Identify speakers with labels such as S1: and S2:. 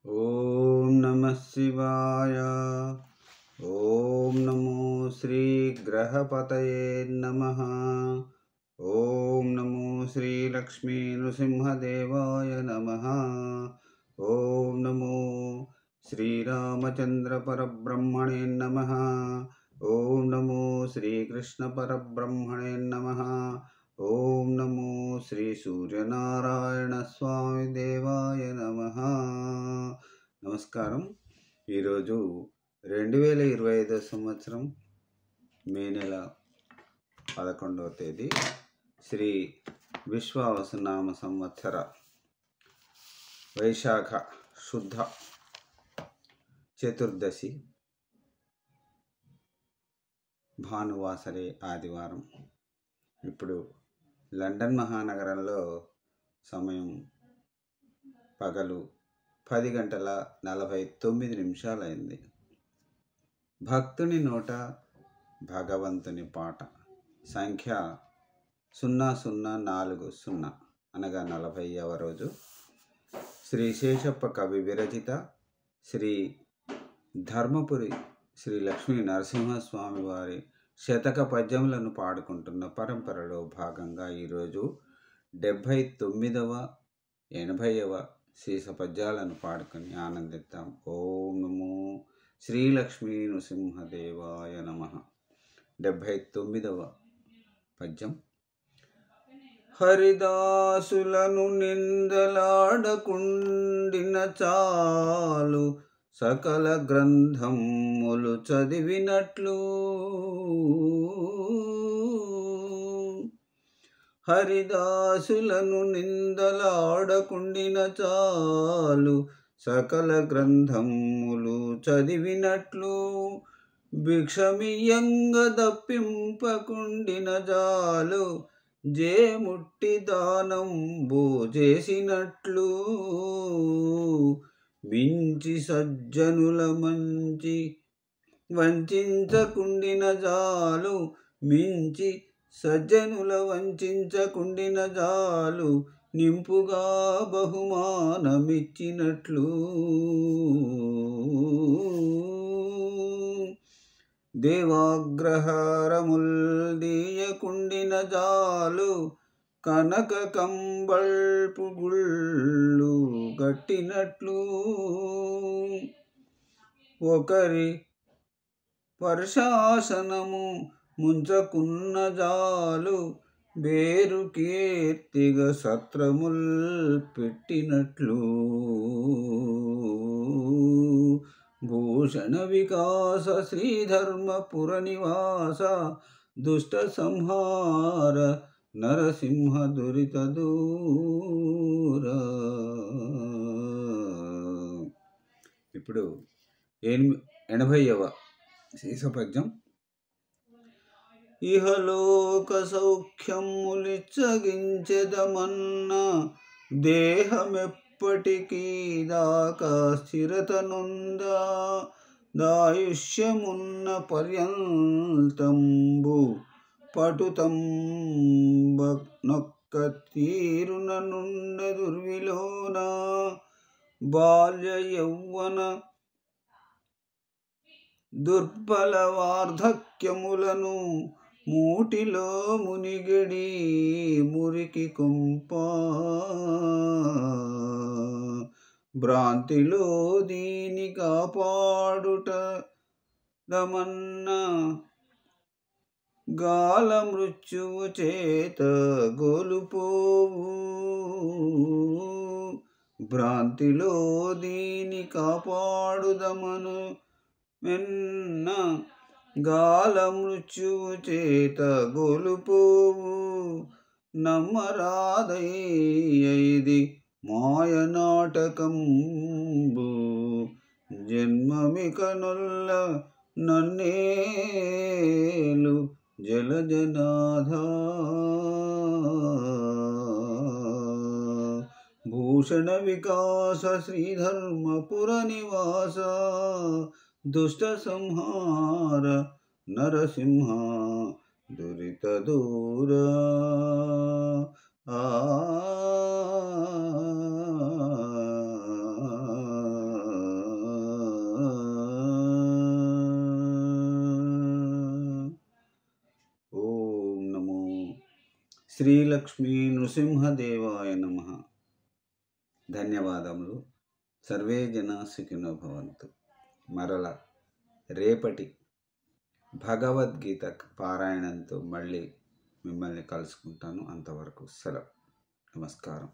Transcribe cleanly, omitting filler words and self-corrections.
S1: ఓం నమః శివాయ. ఓం నమో శ్రీ గ్రహపతయే నమః. ఓం నమో శ్రీ లక్ష్మీ నృసింహదేవాయ నమః. ఓం నమో శ్రీరామచంద్ర పరబ్రహ్మణే నమః. ఓం నమో శ్రీకృష్ణ పరబ్రహ్మణే నమః. ఓం నమో శ్రీ సూర్యనారాయణ స్వామి దేవాయ నమః. నమస్కారం. ఈరోజు 2025 సంవత్సరం మే నెల 11వ తేదీ శ్రీ విశ్వావసునామ సంవత్సర వైశాఖ శుద్ధ చతుర్దశి భానువాసరే ఆదివారం. ఇప్పుడు లండన్ మహానగరంలో సమయం పగలు 10:49 అయింది. భక్తుని నోట భగవంతుని పాట. సంఖ్య 0040 అనగా 40వ రోజు. శ్రీ శేషప్ప కవి విరచిత శ్రీ ధర్మపురి శ్రీ లక్ష్మీ నరసింహస్వామి వారి శతక పద్యములను పాడుకుంటున్న పరంపరలో భాగంగా ఈరోజు 79వ 80వ శీస పద్యాలను పాడుకొని ఆనందిద్దాం. ఓం నమో శ్రీ లక్ష్మీ నృసింహదేవాయ నమః. 79వ పద్యం. హరిదాసులను నిందలాడకుండిన చాలు, సకల గ్రంథములు చదివినట్లు. హరిదాసులను నిందలాడకుండిన చాలు, సకల గ్రంథములు చదివినట్లు. భిక్షమియంగ దప్పింపకుండిన జాలు, జేముట్టి దానంబు చేసినట్లు. మించి సజ్జనుల మంచి వంచించకుండిన జాలు, మించి సజ్జనుల వంచించకుండిన జాలు, నింపుగా బహుమానమిచ్చినట్లు. దేవాగ్రహారముల్ దీయకుండిన జాలు, కనక కంబల్పు గుళ్ళు కట్టినట్లు. ఒకరి వర్షాసనము ముంచకున్న జాలు, బేరు కీర్తిగ సత్రముల్ పెట్టినట్లు. భూషణ వికాస శ్రీధర్మపుర నివాస, దుష్ట సంహార నరసింహ దురిత దూర. ఇప్పుడు 80వ శీస పద్యం. ఇహలోక సౌఖ్యములిచ్చగించెదమన్న, దేహమెప్పటికీ దాకా స్థిరత నొందా. దాయుష్యమున్న పర్యంతంబు పటుతంబనొక్క తీరున నుండ దుర్విలోన. బాల్య యౌవన దుర్బల వార్ధక్యములను మూటిలో మునిగడి మురికి కుంప. భ్రాంతిలో దీని కాపాడుట దమన్న, గాల మృత్యువు చేత గోలుపోవు. భ్రాంతిలో దీని కాపాడుదమను మెన్న, గాల మృత్యువు చేత గోలుపోవు. నమ్మరాదయ్యది మాయ నాటకంబు, జన్మమిక నొల్ల నన్నేలు జలజనాథ. భూషణ వికాస శ్రీధర్మపుర నివాస, దుష్ట సంహార నరసింహ దురిత దూర. శ్రీలక్ష్మీ నృసింహదేవాయ నమః. ధన్యవాదములు. సర్వే జన సుఖినో భవంతు. మరల రేపటి భగవద్గీత పారాయణంతో మళ్ళీ మిమ్మల్ని కలుసుకుంటాను. అంతవరకు సెలవు. నమస్కారం.